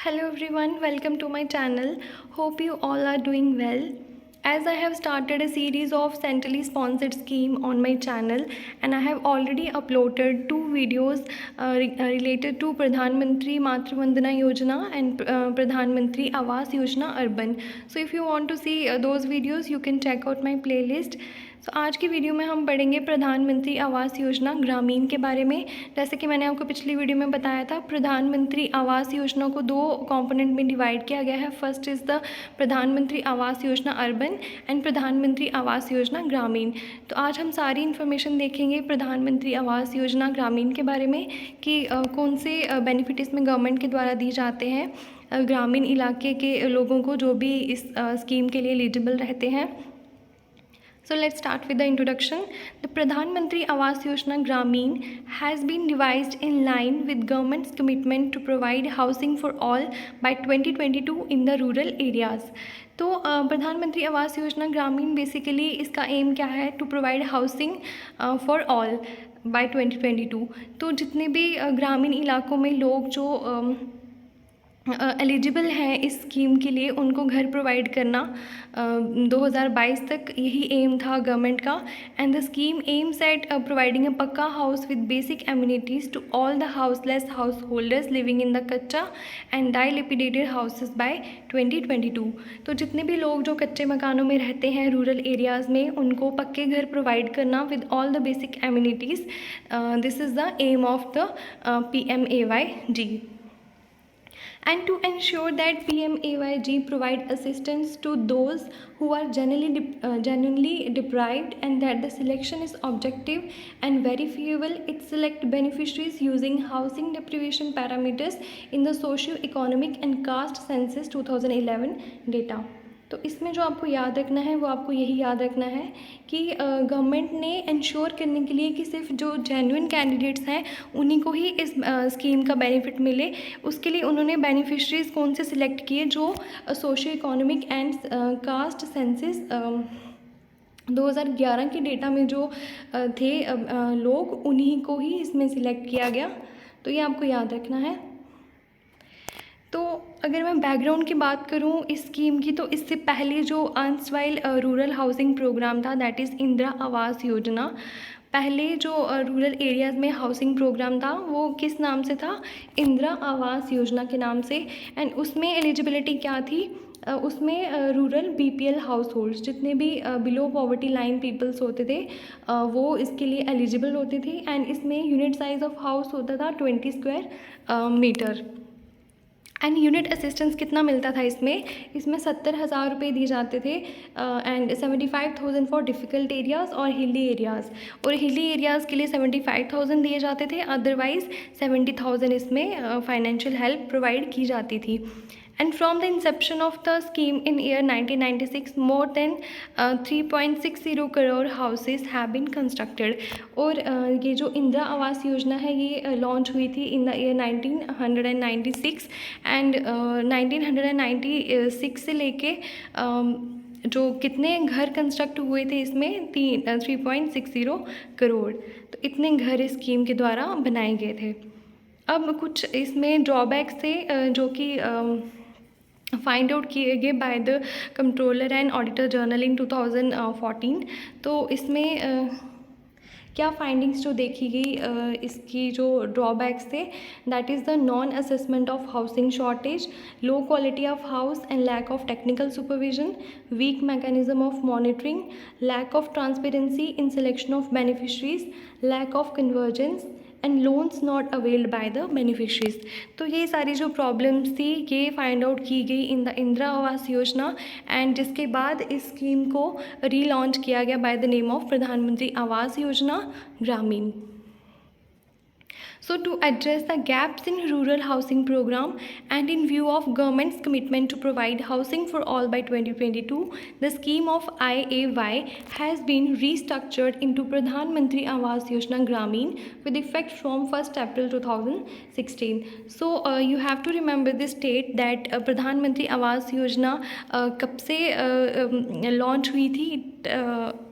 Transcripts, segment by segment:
Hello everyone, welcome to my channel. Hope you all are doing well. As I have started a series of centrally sponsored scheme on my channel and I have already uploaded two videos related to Pradhan Mantri Matru Vandana Yojana and Pradhan Mantri Awas Yojana Urban. So if you want to see those videos, you can check out my playlist. तो आज की video में हम पढ़ेंगे प्रधानमंत्री आवास योजना ग्रामीण के बारे में। जैसे कि मैंने आपको पिछली वीडियो में बताया था, प्रधानमंत्री आवास योजना को दो कंपोनेंट में डिवाइड किया गया है। फर्स्ट इज़ द प्रधानमंत्री आवास योजना अर्बन एंड प्रधानमंत्री आवास योजना ग्रामीण। तो आज हम सारी इन्फॉर्मेशन देखेंगे प्रधानमंत्री आवास योजना ग्रामीण के बारे में कि कौन से बेनिफिट इसमें गवर्नमेंट के द्वारा दिए जाते हैं ग्रामीण इलाके के लोगों को जो भी इस स्कीम के लिए एलिजिबल रहते हैं। So let's start with the introduction. The Pradhan Mantri Awas Yojana Gramin has been devised in line with government's commitment to provide housing for all by 2022 in the rural areas. तो प्रधानमंत्री आवास योजना ग्रामीण basically इसका aim क्या है? To provide housing for all by 2022। तो जितने भी ग्रामीण इलाकों में लोग जो एलिजिबल हैं इस स्कीम के लिए, उनको घर प्रोवाइड करना 2022 तक यही एम था गवर्नमेंट का। And the scheme aims at providing a pucca house with basic amenities to all the houseless house holders living in the kutcha and dilapidated houses by 2022। तो जितने भी लोग जो कच्चे मकानों में रहते हैं रूरल एरियाज़ में, उनको पक्के घर प्रोवाइड करना with all the basic amenities. This is the aim of the PMAYG. And to ensure that PMAYG provide assistance to those who are genuinely deprived and that the selection is objective and verifiable, it select beneficiaries using housing deprivation parameters in the socio-economic and caste census 2011 data. तो इसमें जो आपको याद रखना है वो आपको यही याद रखना है कि गवर्नमेंट ने इंश्योर करने के लिए कि सिर्फ जो जेन्युइन कैंडिडेट्स हैं उन्हीं को ही इस स्कीम का बेनिफिट मिले, उसके लिए उन्होंने बेनिफिशरीज़ कौन से सिलेक्ट किए जो socio economic and caste census 2011 के डेटा में जो थे लोग, उन्हीं को ही इसमें सिलेक्ट किया गया। तो ये आपको याद रखना है। तो अगर मैं बैकग्राउंड की बात करूं इस स्कीम की, तो इससे पहले जो अर्नस्टाइल रूरल हाउसिंग प्रोग्राम था, दैट इज़ इंदिरा आवास योजना। पहले जो रूरल एरियाज़ में हाउसिंग प्रोग्राम था वो किस नाम से था? इंदिरा आवास योजना के नाम से। एंड उसमें एलिजिबिलिटी क्या थी? उसमें रूरल BPL हाउस होल्ड्स, जितने भी बिलो पॉवर्टी लाइन पीपल्स होते थे वो इसके लिए एलिजिबल होते थे। एंड इसमें यूनिट साइज़ ऑफ हाउस होता था 20 square metre. And unit assistance कितना मिलता था इसमें? 70,000 रुपये दिए जाते थे एंड 75,000 फॉर डिफ़िकल्ट एरियाज़ और हिली एरियाज़। और हिली एरियाज़ के लिए 75,000 दिए जाते थे, अदरवाइज़ 70,000 इसमें फाइनेंशियल हेल्प प्रोवाइड की जाती थी। And from the inception of the scheme in year 1996, more than 3.60 crore houses have been constructed. और ये जो इंदिरा आवास योजना है ये लॉन्च हुई थी इन द ईयर 1996 एंड 1996 से लेके जो कितने घर कंस्ट्रक्ट हुए थे इसमें 3.60 करोड़। तो इतने घर इस स्कीम के द्वारा बनाए गए थे। अब कुछ इसमें ड्रॉबैक्स थे जो कि फाइंड आउट किए गए by the controller and auditor general in 2014। तो इसमें क्या फाइंडिंग्स जो देखी गई इसकी जो ड्रॉबैक्स थे, that is the non assessment of housing shortage, low quality of house and lack of technical supervision, weak mechanism of monitoring, lack of transparency in selection of beneficiaries, lack of convergence and loans not availed by the beneficiaries. तो ये सारी जो problems थी ये find out की गई in the Indira Awas Yojana and जिसके बाद इस स्कीम को रीलॉन्च किया गया बाय द नेम ऑफ प्रधानमंत्री आवास योजना ग्रामीण। So to address the gaps in rural housing program and in view of government's commitment to provide housing for all by 2022, the scheme of IAY has been restructured into Pradhan Mantri Awas Yojana Gramin with effect from 1st April 2016. So you have to remember this date that Pradhan Mantri Awas Yojana कब से launch हुई थी,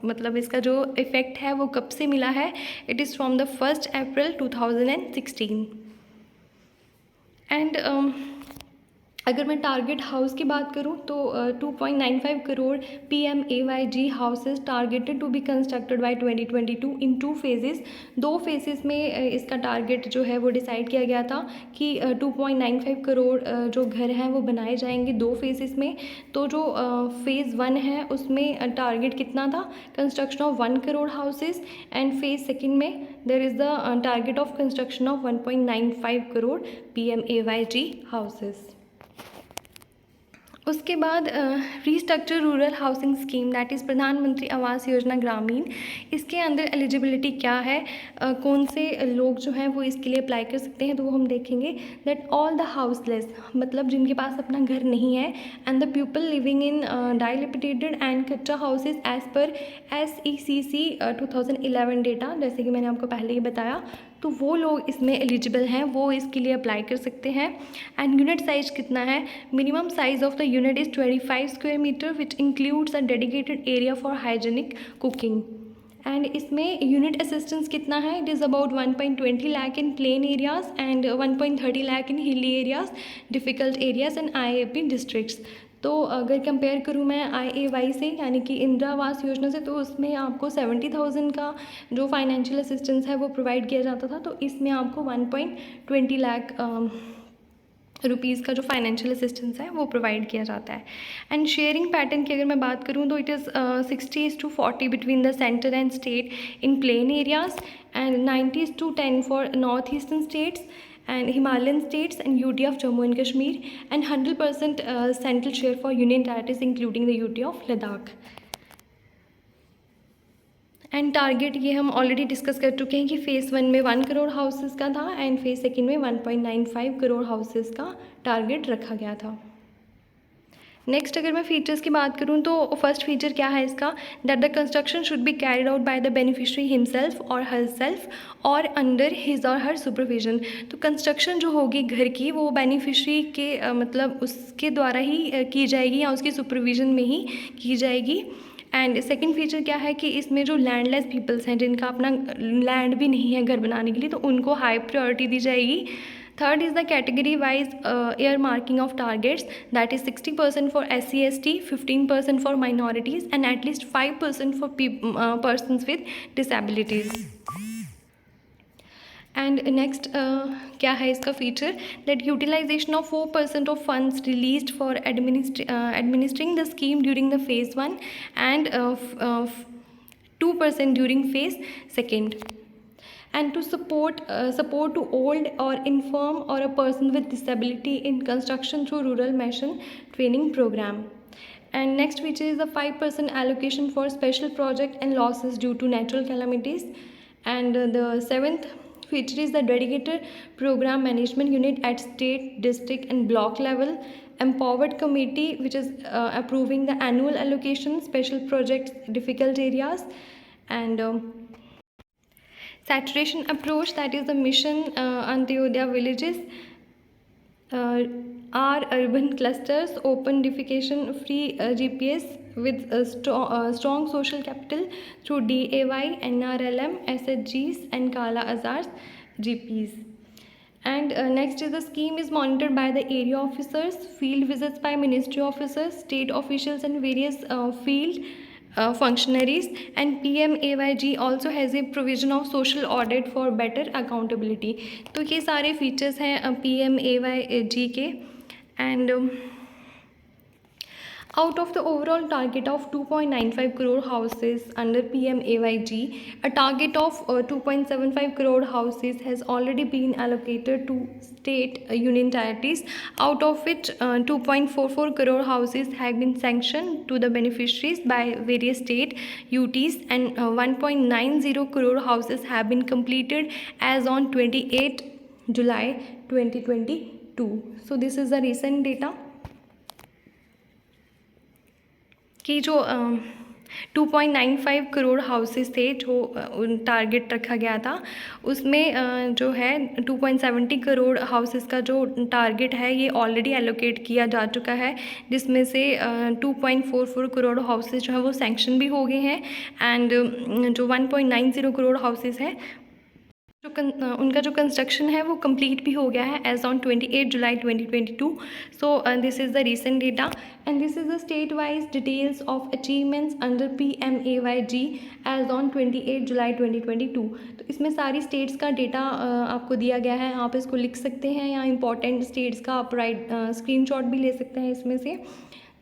मतलब इसका जो effect है वो कब से मिला है? It is from the 1 April 2016 and अगर मैं टारगेट हाउस की बात करूं तो 2.95 crore PMAYG houses targeted to be constructed by 2022 in 2 phases. 2 phases में इसका टारगेट जो है वो डिसाइड किया गया था कि 2.95 करोड़ जो घर हैं वो बनाए जाएंगे 2 फेजेस में। तो जो फेज़ 1 है उसमें टारगेट कितना था, construction of 1 crore houses, and phase second में there is the target of construction of 1.95 crore PMAYG houses. उसके बाद restructure rural housing scheme that is Pradhan Mantri Awas योजना ग्रामीण। इसके अंदर एलिजिबिलिटी क्या है, कौन से लोग जो हैं वो इसके लिए अप्लाई कर सकते हैं, तो वो हम देखेंगे। दैट ऑल द हाउसलेस, मतलब जिनके पास अपना घर नहीं है, and the people living in dilapidated and kutcha houses as per SECC 2011 data, जैसे कि मैंने आपको पहले ही बताया, तो वो लोग इसमें एलिजिबल हैं, वो इसके लिए अप्लाई कर सकते हैं। एंड यूनिट साइज कितना है, minimum size of the unit is 25 square metre which includes a dedicated area for hygienic cooking. And इसमें यूनिट असिस्टेंस कितना है, it is about 1.20 lakh in plain areas and 1.30 lakh in hilly areas, difficult areas and IAP districts. तो अगर compare करूँ मैं IAY से, यानी कि इंदिरा आवास योजना से, तो उसमें आपको 70,000 का जो फाइनेंशियल असिस्टेंस है वो प्रोवाइड किया जाता था, तो इसमें आपको 1.20 लाख रुपीज़ का जो फाइनेंशियल असिस्टेंस है वो प्रोवाइड किया जाता है। एंड शेयरिंग पैटर्न की अगर मैं बात करूँ तो it is 60:40 between the centre and state in plain areas, and 90:10 for north eastern states and Himalayan states and UT of Jammu and Kashmir, and 100% central share for union territories including the UT of Ladakh। And target ये हम already discuss कर चुके हैं कि phase 1 में 1 crore houses का था, and phase second में 1.95 करोड़ हाउसेस का टारगेट रखा गया था। नेक्स्ट अगर मैं फीचर्स की बात करूं तो फर्स्ट फीचर क्या है इसका, that the construction should be carried out by the beneficiary himself और हरसेल्फ और under his or her supervision. तो कंस्ट्रक्शन जो होगी घर की वो बेनिफिशियरी के मतलब उसके द्वारा ही की जाएगी या उसकी सुपरविजन में ही की जाएगी। एंड सेकेंड फीचर क्या है कि इसमें जो लैंडलेस पीपल्स हैं, जिनका अपना लैंड भी नहीं है घर बनाने के लिए, तो उनको हाई प्रायोरिटी दी जाएगी। Third is the category wise earmarking of targets, that is 60% for SC/ST, 15% for minorities, and at least 5% for persons with disabilities। And next क्या है इसका feature, that utilization of 4% of funds released for administering the scheme during the phase 1 and 2% during phase second. And to support to old or infirm or a person with disability in construction through rural mission training program। And next feature is the 5% allocation for special project and losses due to natural calamities। And the seventh feature is the dedicated program management unit at state, district and block level, empowered committee which is approving the annual allocation, special projects, difficult areas, and saturation approach, that is the mission Antyodaya villages are urban clusters, open defecation free GPS with strong social capital through DAY, NRLM, SHGs and Kala Azars GPs। And next is the scheme is monitored by the area officers, field visits by ministry officers, state officials and various field functionaries, and PMAYG also has a provision of social audit for better accountability। तो ये सारे features हैं PMAYG के। And out of the overall target of 2.95 crore houses under PMAYG, a target of 2.75 crore houses has already been allocated to state union territories, out of which 2.44 crore houses have been sanctioned to the beneficiaries by various state UTs, and 1.90 crore houses have been completed as on 28 July 2022। So this is the recent data कि जो 2.95 crore houses थे जो target रखा गया था, उसमें जो है 2.70 करोड़ हाउसेस का जो टारगेट है ये ऑलरेडी एलोकेट किया जा चुका है, जिसमें से 2.44 करोड़ हाउसेस जो है वो सैंक्शन भी हो गए हैं, एंड जो 1.90 करोड़ हाउसेस हैं उनका जो कंस्ट्रक्शन है वो कंप्लीट भी हो गया है as on 28 July 2022. So this is the recent data and this is the state wise details of achievements under PMAYG as on 28 July 2022. तो इसमें सारी स्टेट्स का डेटा आपको दिया गया है, आप इसको लिख सकते हैं या इंपॉर्टेंट स्टेट्स का आप स्क्रीनशॉट भी ले सकते हैं इसमें से.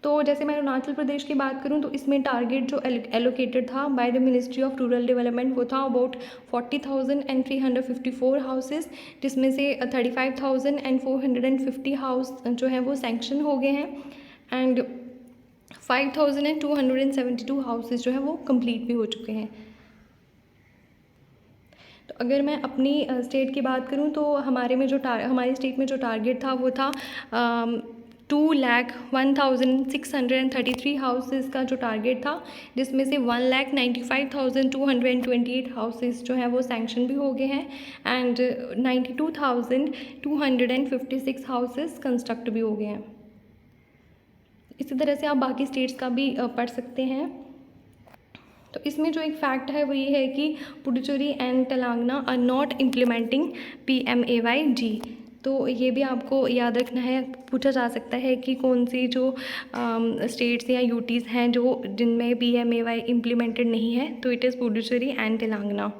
तो जैसे मैं अरुणाचल प्रदेश की बात करूं तो इसमें टारगेट जो एलोकेटेड था by the ministry of rural development वो था अबाउट 40,354 हाउसेस, जिसमें से 35,450 हाउस जो हैं वो सैंक्शन हो गए हैं एंड 5,272 हाउसेस जो है वो कंप्लीट भी हो चुके हैं. तो अगर मैं अपनी स्टेट की बात करूं तो हमारी स्टेट में जो टारगेट था वो था 2,01,633 हाउसेस का जो टारगेट था, जिसमें से 1,95,228 हाउसेस जो हैं वो सैंक्शन भी हो गए हैं एंड 92,256 हाउसेस कंस्ट्रक्ट भी हो गए हैं. इसी तरह से आप बाकी स्टेट्स का भी पढ़ सकते हैं. तो इसमें जो एक फैक्ट है वो ये है कि Puducherry and Telangana are not implementing PMAYG. तो ये भी आपको याद रखना है. पूछा जा सकता है कि कौन सी जो स्टेट्स या यूटीज़ हैं जो जिनमें PMAY इम्प्लीमेंटेड नहीं है, तो it is Puducherry and Telangana.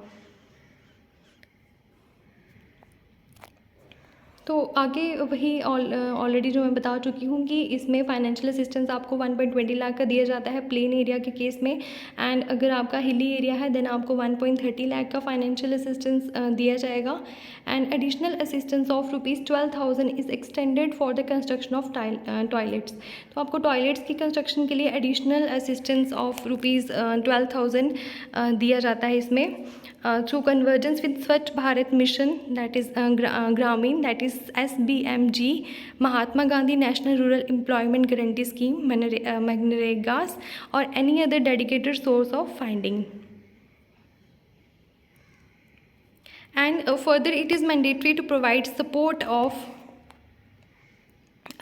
तो आगे वही ऑलरेडी जो मैं बता चुकी हूँ कि इसमें फाइनेंशियल असिस्टेंस आपको 1.20 लाख का दिया जाता है प्लेन एरिया के केस में, एंड अगर आपका हिली एरिया है देन आपको 1.30 लाख का फाइनेंशियल असिस्टेंस दिया जाएगा. And additional assistance of ₹12,000 is extended for the construction of toilets. तो आपको टॉयलेट्स की कंस्ट्रक्शन के लिए एडिशनल असिस्टेंस ऑफ ₹12,000 दिया जाता है इसमें through convergence with Swachh Bharat mission that is Gramin that is SBMG, Mahatma Gandhi national rural employment guarantee scheme MNREGS और any other dedicated source of funding. And further it is mandatory to provide support of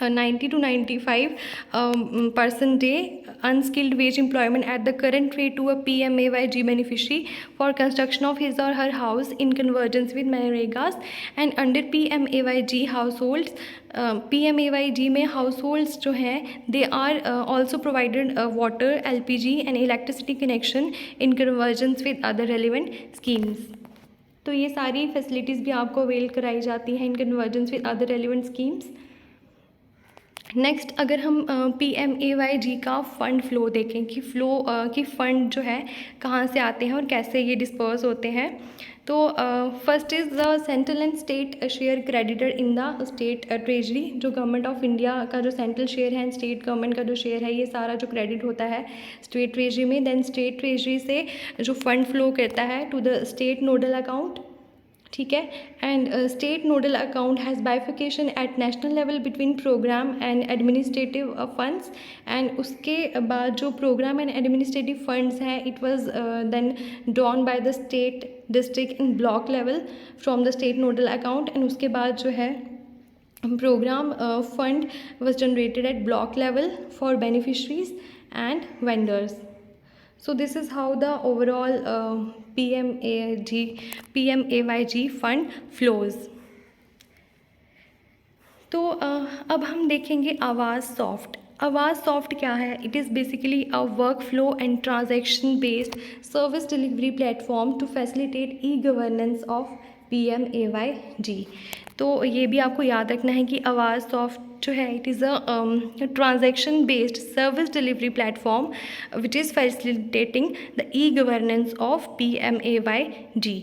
90 to 95% day unskilled wage employment at the current rate to a PMAYG beneficiary for construction of his or her house in convergence with Manregas. And under PMAYG households, PMAYG में households जो हैं they are also provided water, LPG and electricity connection in convergence with other relevant schemes. तो ये सारी facilities भी आपको avail कराई जाती हैं in convergence with other relevant schemes. Next अगर हम PMAYG का फ़ंड फ्लो देखें कि फ़ंड जो है कहाँ से आते हैं और कैसे ये डिस्पर्स होते हैं. तो first is the central and state share credited in the state treasury. जो गवर्नमेंट ऑफ इंडिया का जो सेंट्रल शेयर है, स्टेट गवर्नमेंट का जो शेयर है, ये सारा जो क्रेडिट होता है स्टेट ट्रेजरी में. देन स्टेट ट्रेजरी से जो फंड फ्लो करता है to the state nodal account, ठीक है. And state nodal account has bifurcation at national level between programme and administrative funds. And उसके बाद जो प्रोग्राम एंड एडमिनिस्ट्रेटिव फंड्स हैं it was then drawn by the state, district and block level from the state nodal account. And उसके बाद जो है programme fund was generated at block level for beneficiaries and vendors. So this is how the overall PMAYG fund flows. तो अब हम देखेंगे आवाज़ soft. आवाज़ सॉफ्ट क्या है? It is basically a work flow and transaction based service delivery platform to facilitate e governance of PMAYG. तो ये भी आपको याद रखना है कि आवाज़ सॉफ्ट जो है it is a transaction based service delivery platform which is facilitating the e-governance of PMAYG.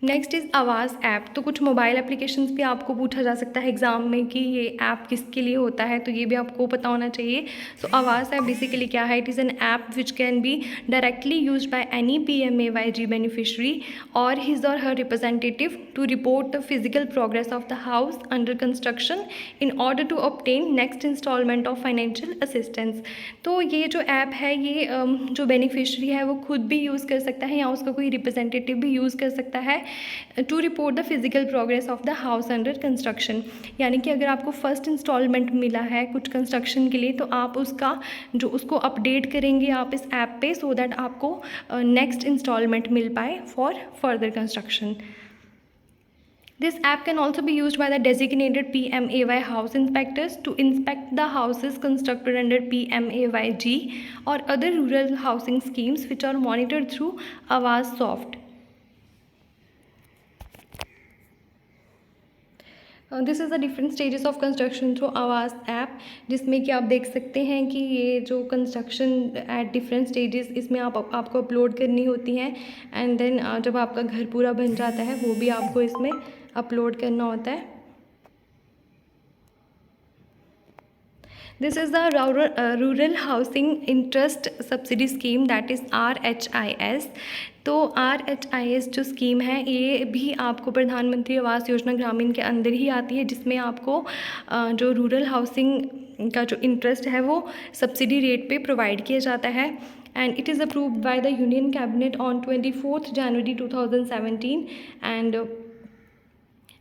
Next is आवाज़ ऐप. तो कुछ मोबाइल एप्लीकेशंस भी आपको पूछा जा सकता है एग्ज़ाम में कि ये ऐप किसके लिए होता है, तो ये भी आपको पता होना चाहिए. सो आवाज़ ऐप बेसिकली क्या है? It is an app which can be directly used by any PMAYG beneficiary or his or her representative to report the physical progress of the house under construction in order to obtain next installment of financial assistance. तो ये जो app है ये जो beneficiary है वो खुद भी यूज़ कर सकता है या उसका कोई रिप्रेजेंटेटिव भी यूज़ कर सकता है to report the physical progress of the house under construction. यानी कि अगर आपको फर्स्ट इंस्टॉलमेंट मिला है कुछ कंस्ट्रक्शन के लिए तो आप उसको अपडेट करेंगे आप इस ऐप पे, सो दैट आपको नेक्स्ट इंस्टॉलमेंट मिल पाए for further construction. This app can also be used by the designated PMAY house inspectors to inspect the houses constructed under PMAYG or other rural housing schemes which are monitored through Awaaz Soft. This is the different stages of construction through आवाज़ app, जिसमें कि आप देख सकते हैं कि ये जो कंस्ट्रक्शन एट डिफरेंट स्टेजेस इसमें आपको अपलोड करनी होती हैं, एंड देन जब आपका घर पूरा बन जाता है वो भी आपको इसमें अपलोड करना होता है। This is the rural housing interest subsidy scheme, that is RHIS। तो RHIS जो स्कीम है ये भी आपको प्रधानमंत्री आवास योजना ग्रामीण के अंदर ही आती है, जिसमें आपको जो रूरल हाउसिंग का जो इंटरेस्ट है वो सब्सिडी रेट पे प्रोवाइड किया जाता है, and it is approved by the union cabinet on 24 January 2017, and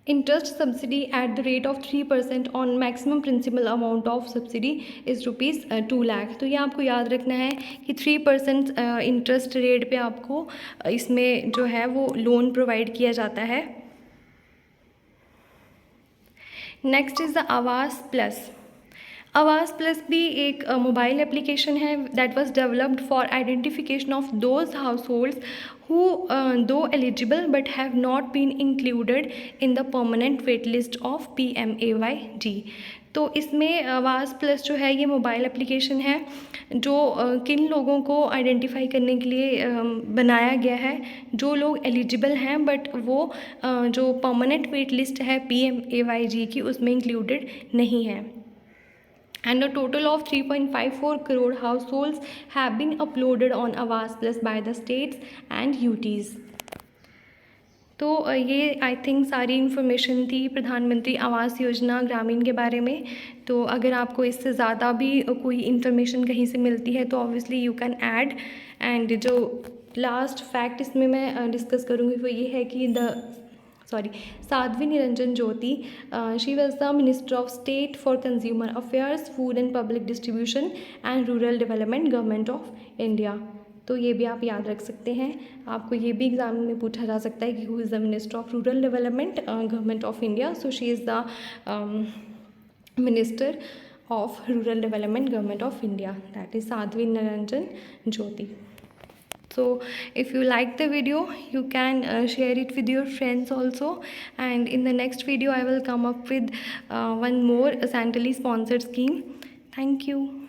interest subsidy at the rate of 3% on maximum principal amount of subsidy is rupees 2 lakh। तो ये आपको याद रखना है कि 3% इंटरेस्ट रेट पे आपको इसमें जो है वो लोन प्रोवाइड किया जाता है। नेक्स्ट इज़ द आवास प्लस। आवास प्लस भी एक मोबाइल एप्लीकेशन है that was developed for identification of those house holds who though eligible but have not been included in the permanent wait list of PMAYG। तो इसमें आवास plus जो है ये मोबाइल एप्लीकेशन है जो किन लोगों को आइडेंटिफाई करने के लिए बनाया गया है, जो लोग एलिजिबल हैं बट वो जो परमानेंट वेट लिस्ट है PMAYG की उसमें इंक्लूडेड नहीं है। And a total of 3.54 crore households have been uploaded on Awaaz Plus by the states and UTs। तो ये आई थिंक सारी इन्फॉर्मेशन थी प्रधानमंत्री आवास योजना ग्रामीण के बारे में। तो अगर आपको इससे ज़्यादा भी कोई इन्फॉर्मेशन कहीं से मिलती है तो obviously you can add. And जो लास्ट फैक्ट इसमें मैं डिस्कस करूँगी वो ये है कि Sadhvi Niranjan Jyoti, she was the Minister of State for Consumer Affairs, Food and Public Distribution and Rural Development, Government of India। तो ये भी आप याद रख सकते हैं, आपको ये भी एग्जाम में पूछा जा सकता है कि who is the minister of rural development government of India. So she is the minister of rural development government of India, that is Sadhvi Niranjan Jyoti। So if you like the video you can share it with your friends also, and in the next video I will come up with one more centrally sponsored scheme. Thank you.